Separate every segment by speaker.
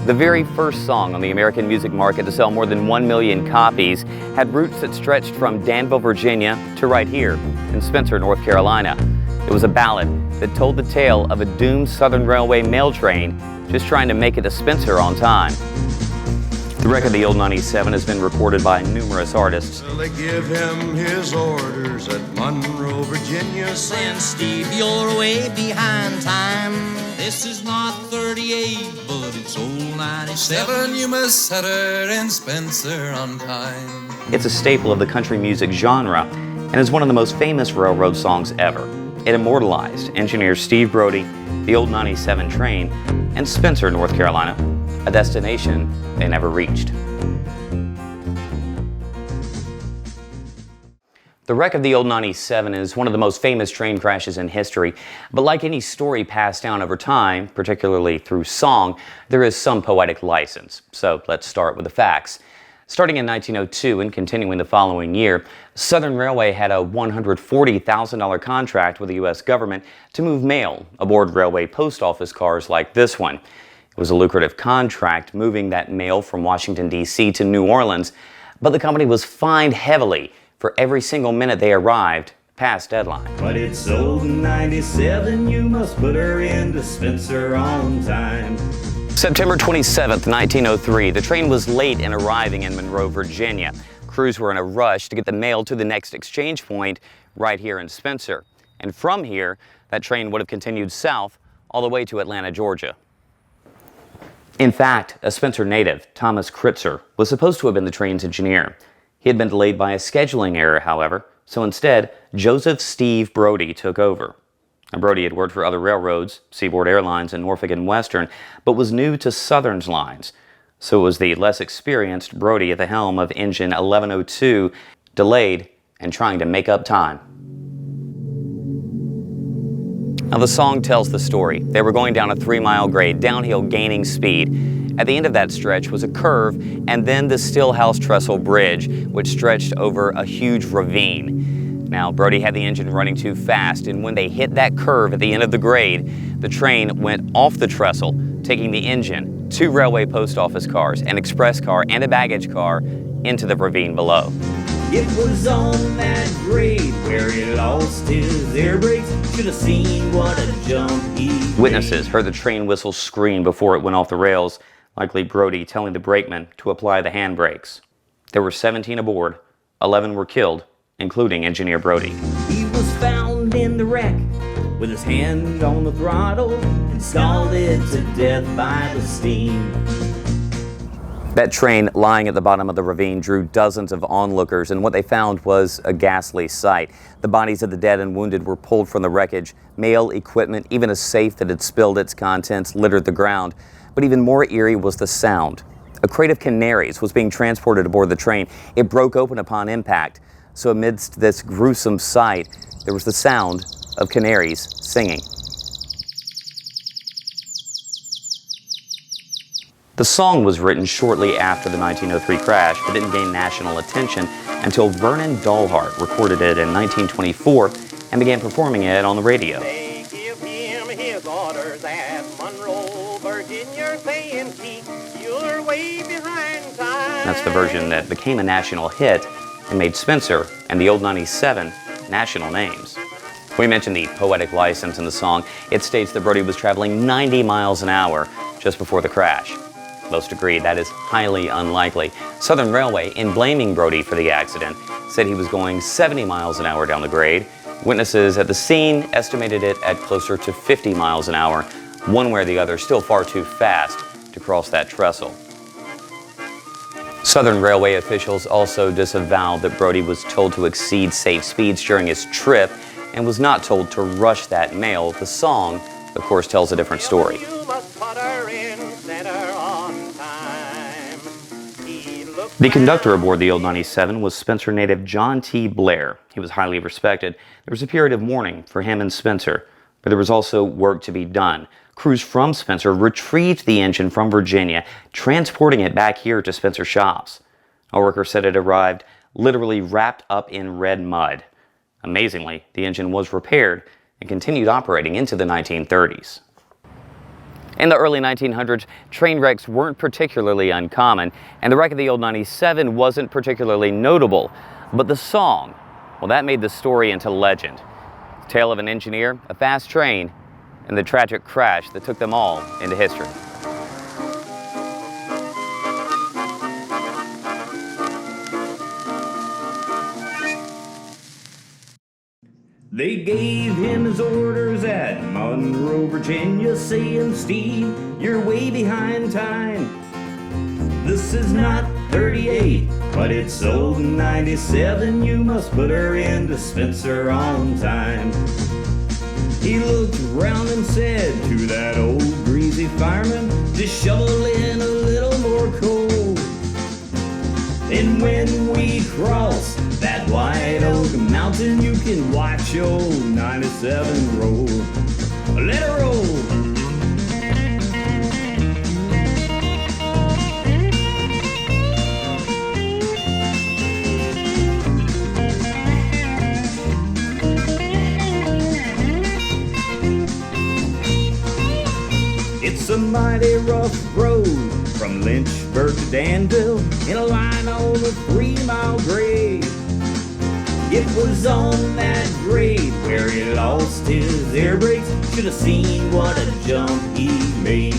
Speaker 1: The very first song on the American music market to sell more than 1 million copies had roots that stretched from Danville, Virginia to right here in Spencer, North Carolina. It was a ballad that told the tale of a doomed Southern Railway mail train just trying to make it to Spencer on time. The wreck of the old 97 has been reported by numerous artists.
Speaker 2: They give him his orders at Monroe, Virginia.
Speaker 3: Saying, Steve, you're way behind time. This is not 38, but it's old 97.
Speaker 4: You must set her in Spencer on time.
Speaker 1: It's a staple of the country music genre and is one of the most famous railroad songs ever. It immortalized engineer Steve Brodie, the old 97 train, and Spencer, North Carolina, a destination they never reached. The wreck of the old 97 is one of the most famous train crashes in history, but like any story passed down over time, particularly through song, there is some poetic license. So let's start with the facts. Starting in 1902 and continuing the following year, Southern Railway had a $140,000 contract with the U.S. government to move mail aboard railway post office cars like this one. It was a lucrative contract moving that mail from Washington, D.C. to New Orleans, but the company was fined heavily for every single minute they arrived past deadline.
Speaker 5: But it's old 97, you must put her into Spencer on time.
Speaker 1: September 27th, 1903, the train was late in arriving in Monroe, Virginia. Crews were in a rush to get the mail to the next exchange point right here in Spencer. And from here, that train would have continued south all the way to Atlanta, Georgia. In fact, a Spencer native, Thomas Kritzer, was supposed to have been the train's engineer. He had been delayed by a scheduling error, however, so instead, Joseph Steve Brodie took over. Now, Brodie had worked for other railroads, Seaboard Airlines and Norfolk and Western, but was new to Southern's lines. So it was the less experienced Brodie at the helm of engine 1102, delayed and trying to make up time. Now the song tells the story. They were going down a 3-mile grade, downhill, gaining speed. At the end of that stretch was a curve, and then the Stillhouse Trestle Bridge, which stretched over a huge ravine. Now, Brodie had the engine running too fast, and when they hit that curve at the end of the grade, the train went off the trestle, taking the engine, 2 railway post office cars, an express car, and a baggage car into the ravine below.
Speaker 5: It was on that grade where it lost his air brakes. Should have seen what a jump he made.
Speaker 1: Witnesses heard the train whistle scream before it went off the rails, likely Brodie telling the brakeman to apply the handbrakes. There were 17 aboard, 11 were killed, including engineer Brodie.
Speaker 5: He was found in the wreck with his hand on the throttle and scalded to death by the steam.
Speaker 1: That train lying at the bottom of the ravine drew dozens of onlookers, and what they found was a ghastly sight. The bodies of the dead and wounded were pulled from the wreckage. Mail, equipment, even a safe that had spilled its contents littered the ground. But even more eerie was the sound. A crate of canaries was being transported aboard the train. It broke open upon impact. So amidst this gruesome sight, there was the sound of canaries singing. The song was written shortly after the 1903 crash, but didn't gain national attention until Vernon Dalhart recorded it in 1924 and began performing it on the radio.
Speaker 6: They give him his orders at Monroe, Virginia, saying, keep your way behind time.
Speaker 1: That's the version that became a national hit and made Spencer and the old 97 national names. We mentioned the poetic license in the song. It states that Brodie was traveling 90 miles an hour just before the crash. Most agree that is highly unlikely. Southern Railway, in blaming Brodie for the accident, said he was going 70 miles an hour down the grade. Witnesses at the scene estimated it at closer to 50 miles an hour, one way or the other, still far too fast to cross that trestle. Southern Railway officials also disavowed that Brodie was told to exceed safe speeds during his trip and was not told to rush that mail. The song, of course, tells a different story. The conductor aboard the old 97 was Spencer native John T. Blair. He was highly respected. There was a period of mourning for him and Spencer, but there was also work to be done. Crews from Spencer retrieved the engine from Virginia, transporting it back here to Spencer shops. A worker said it arrived literally wrapped up in red mud. Amazingly, the engine was repaired and continued operating into the 1930s. In the early 1900s, train wrecks weren't particularly uncommon, and the wreck of the old 97 wasn't particularly notable. But the song, well, that made the story into legend. The tale of an engineer, a fast train, and the tragic crash that took them all into history.
Speaker 5: They gave him his orders at Monroe, Virginia, saying, Steve, you're way behind time. This is not 38, but it's sold in 97. You must put her in dispenser on time. He looked around and said to that old greasy fireman, just shovel in a little more coal. And when we cross that White Oak Mountain, you can watch old 97 roll. Let her roll. It's a mighty rough road from Lynchburg to Danville in a line on a 3-mile grade. It was on that grade where he lost his air brakes. Should have seen what a jump he made.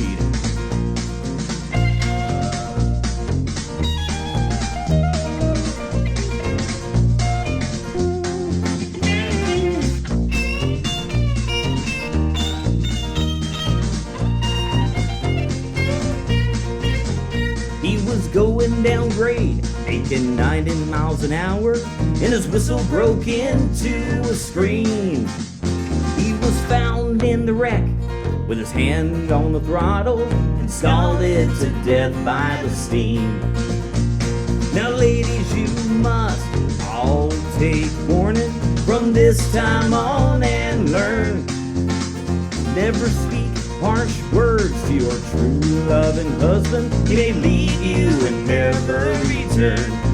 Speaker 5: He was going down grade, making 90 miles an hour, and his whistle broke into a scream. He was found in the wreck with his hand on the throttle and scalded to death by the steam. Now ladies, you must all take warning from this time on and learn. Never speak harsh words to your true loving husband. He may leave you and never return.